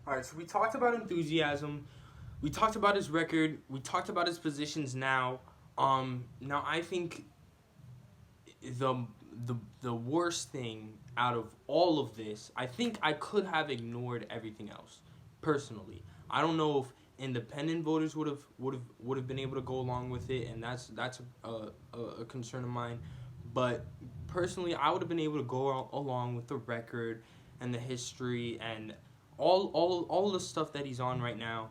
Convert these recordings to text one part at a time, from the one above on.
All right, so we talked about enthusiasm. We talked about his record. We talked about his positions now. Now I think the the worst thing out of all of this, I think I could have ignored everything else. Personally, I don't know if independent voters would have been able to go along with it, and that's a concern of mine. But personally, I would have been able to go along with the record and the history and all the stuff that he's on right now.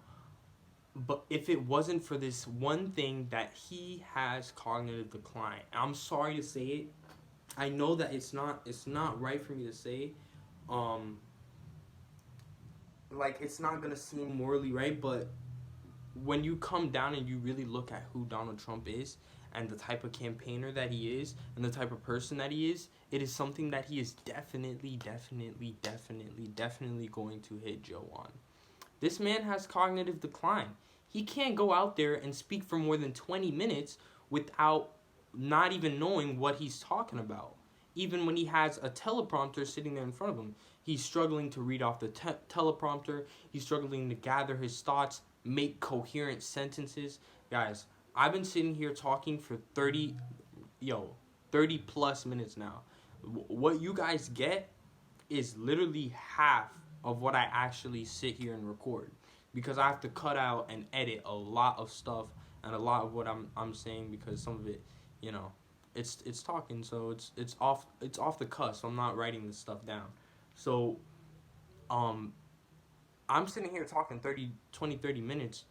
But if it wasn't for this one thing that he has cognitive decline, I'm sorry to say it. I know that it's not right for me to say. Um, like it's not gonna seem morally right, but when you come down and you really look at who Donald Trump is and the type of campaigner that he is and the type of person that he is, it is something that he is definitely going to hit Joe on. This man has cognitive decline. He can't go out there and speak for more than 20 minutes without not even knowing what he's talking about. Even when he has a teleprompter sitting there in front of him, he's struggling to read off the teleprompter. He's struggling to gather his thoughts, make coherent sentences. Guys, I've been sitting here talking for 30 plus minutes now. What you guys get is literally half of what I actually sit here and record, because I have to cut out and edit a lot of stuff and a lot of what I'm saying, because some of it, you know, it's talking, so it's off the cuff. So I'm not writing this stuff down. So um I'm sitting here talking 30 minutes.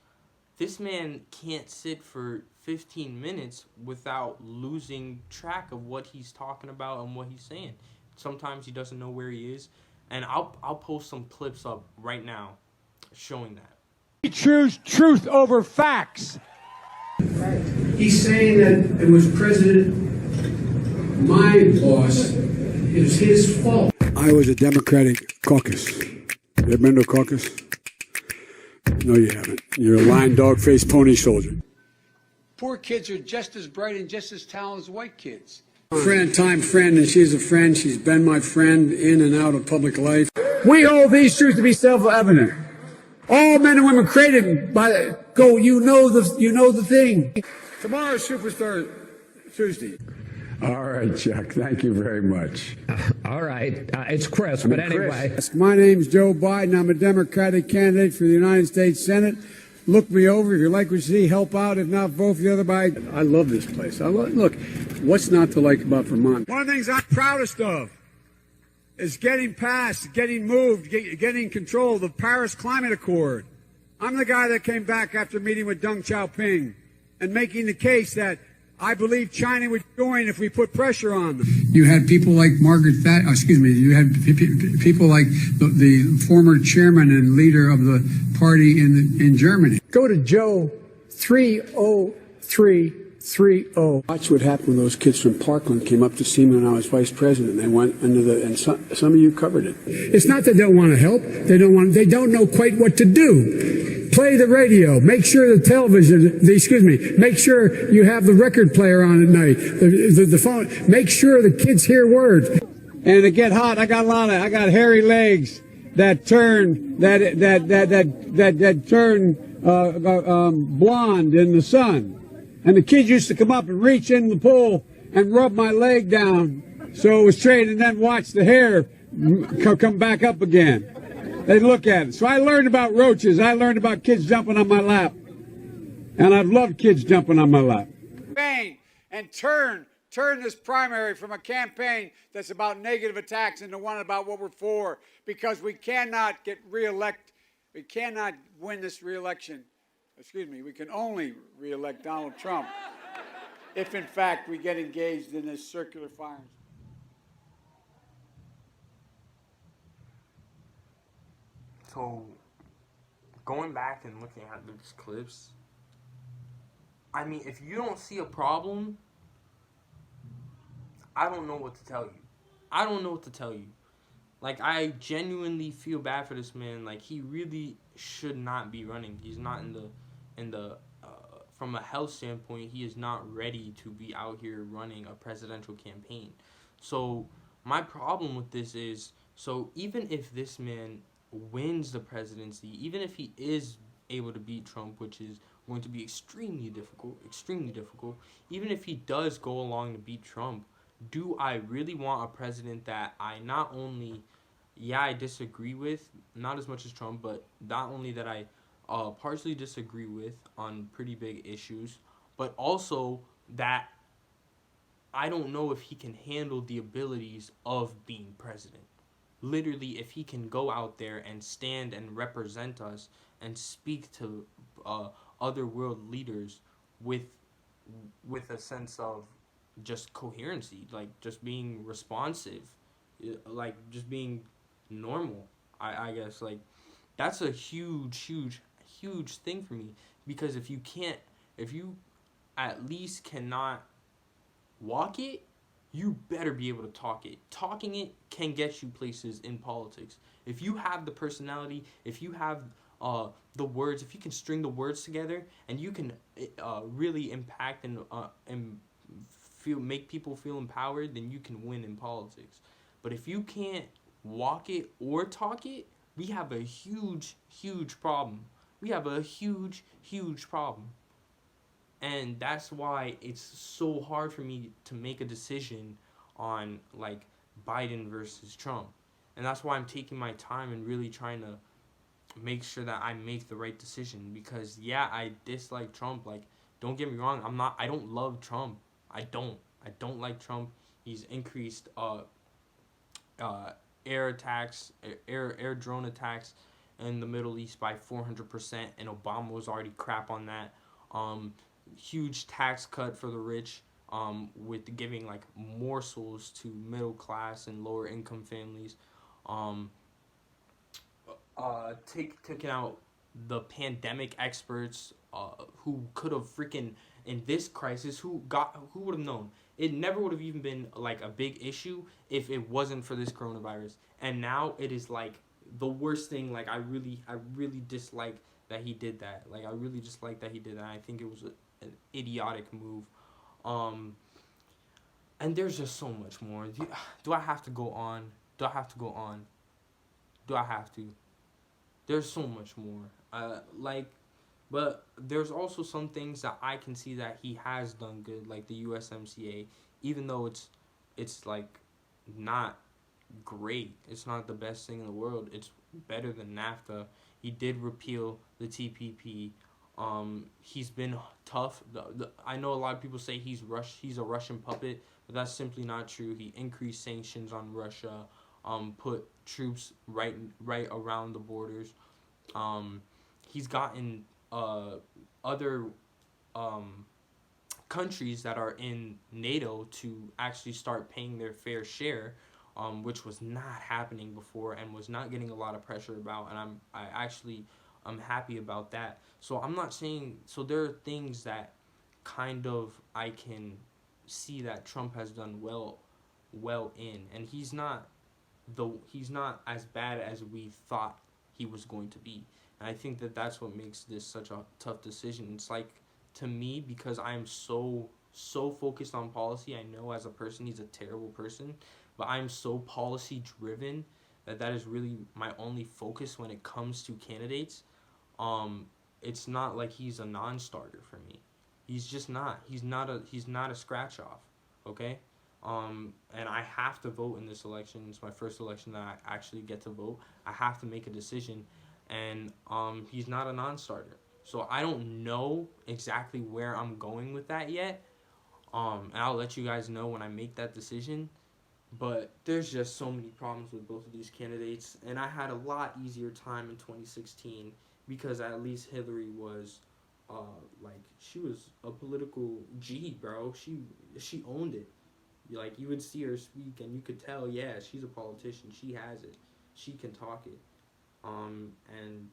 This man can't sit for 15 minutes without losing track of what he's talking about and what he's saying. Sometimes he doesn't know where he is, and I'll post some clips up right now showing that. He choose truth over facts. He's saying that it was President, my boss, it was his fault. I was a Democratic caucus. You ever been to a caucus? No, you haven't. You're a lying, dog-faced pony soldier. Poor kids are just as bright and just as talented as white kids. Friend, and she's a friend. She's been my friend in and out of public life. We hold these truths to be self-evident. All men and women created by go. You know the thing. Tomorrow's Superstar Tuesday. All right, Chuck. Thank you very much. All right. It's Chris, but anyway. Chris. My name's Joe Biden. I'm a Democratic candidate for the United States Senate. Look me over. If you like what you see, help out. If not, vote for the other side. I love this place. Look, what's not to like about Vermont? One of the things I'm proudest of is getting passed, getting moved, getting control of the Paris Climate Accord. I'm the guy that came back after meeting with Deng Xiaoping and making the case that I believe China would join if we put pressure on them. You had people like you had people like the former chairman and leader of the party in Germany. Go to Joe 30330. Watch what happened when those kids from Parkland came up to see me when I was vice president. They went and some of you covered it. It's not that they don't want to help. They don't know quite what to do. Play the radio. Make sure the television, make sure you have the record player on at night. The phone. Make sure the kids hear words. And to get hot, I got hairy legs that turn blonde in the sun. And the kids used to come up and reach in the pool and rub my leg down so it was straight, and then watch the hair come back up again. They'd look at it. So I learned about roaches. I learned about kids jumping on my lap. And I've loved kids jumping on my lap. And turn this primary from a campaign that's about negative attacks into one about what we're for, because we cannot get reelect. We cannot win this reelection. We can only reelect Donald Trump if, in fact, we get engaged in this circular firing. So, going back and looking at these clips, I mean, if you don't see a problem, I don't know what to tell you. Like, I genuinely feel bad for this man. Like, he really should not be running. He's not from a health standpoint, he is not ready to be out here running a presidential campaign. So, my problem with this is, so even if this man wins the presidency, even if he is able to beat Trump, which is going to be extremely difficult, even if he does go along to beat Trump, do I really want a president that I not only, yeah, I disagree with, not as much as Trump, but not only that I partially disagree with on pretty big issues, but also that I don't know if he can handle the abilities of being president. Literally, if he can go out there and stand and represent us and speak to other world leaders with a sense of just coherency, like just being responsive, like just being normal. I guess like that's a huge thing for me, because if you at least cannot walk it, you better be able to talk it. Talking it can get you places in politics. If you have the personality, if you have the words, if you can string the words together, and you can really impact and make people feel empowered, then you can win in politics. But if you can't walk it or talk it, we have a huge problem. We have a huge problem. And that's why it's so hard for me to make a decision on like Biden versus Trump. And that's why I'm taking my time and really trying to make sure that I make the right decision, because yeah, I dislike Trump. Like, don't get me wrong, I don't love Trump. I don't like Trump. He's increased air attacks, air drone attacks in the Middle East by 400%, and Obama was already crap on that. Huge tax cut for the rich, with giving like morsels to middle class and lower income families. Taking out the pandemic experts, who could have freaking in this crisis, who would have known? It never would have even been like a big issue if it wasn't for this coronavirus. And now it is like the worst thing. Like I really dislike that he did that. Like I really dislike that he did that. I think it was an idiotic move. And there's just so much more. Do I have to go on? Do I have to go on? Do I have to? There's so much more. But there's also some things that I can see that he has done good, like the USMCA, even though it's like not great. It's not the best thing in the world. It's better than NAFTA. He did repeal the TPP. He's been tough. I know a lot of people say he's a Russian puppet, but that's simply not true. He increased sanctions on Russia, put troops right around the borders. He's gotten other countries that are in NATO to actually start paying their fair share, which was not happening before and was not getting a lot of pressure about, and I'm happy about that. So I'm not saying, so there are things that kind of I can see that Trump has done well in, and he's not as bad as we thought he was going to be. And I think that that's what makes this such a tough decision. It's like, to me, because I am so focused on policy, I know as a person he's a terrible person, but I'm so policy driven that is really my only focus when it comes to candidates. It's not like he's a non-starter for me. He's just not. He's not a scratch off. Okay? And I have to vote in this election. It's my first election that I actually get to vote. I have to make a decision, and he's not a non-starter. So I don't know exactly where I'm going with that yet. And I'll let you guys know when I make that decision. But there's just so many problems with both of these candidates, and I had a lot easier time in 2016 because at least Hillary was, she was a political G, bro. She owned it. Like, you would see her speak, and you could tell, yeah, she's a politician. She has it. She can talk it. And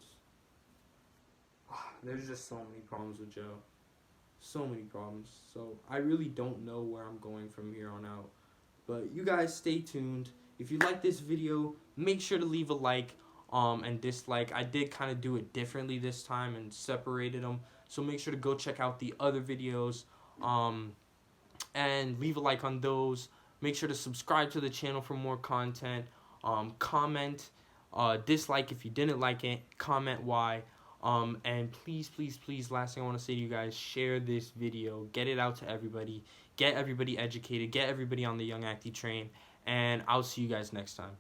there's just so many problems with Joe. So many problems. So I really don't know where I'm going from here on out. But you guys stay tuned. If you like this video, make sure to leave a like and dislike. I did kind of do it differently this time and separated them. So make sure to go check out the other videos and leave a like on those. Make sure to subscribe to the channel for more content. Comment. Dislike if you didn't like it. Comment why. And please, please, please, last thing I want to say to you guys, share this video. Get it out to everybody. Get everybody educated. Get everybody on the Young Acty train. And I'll see you guys next time.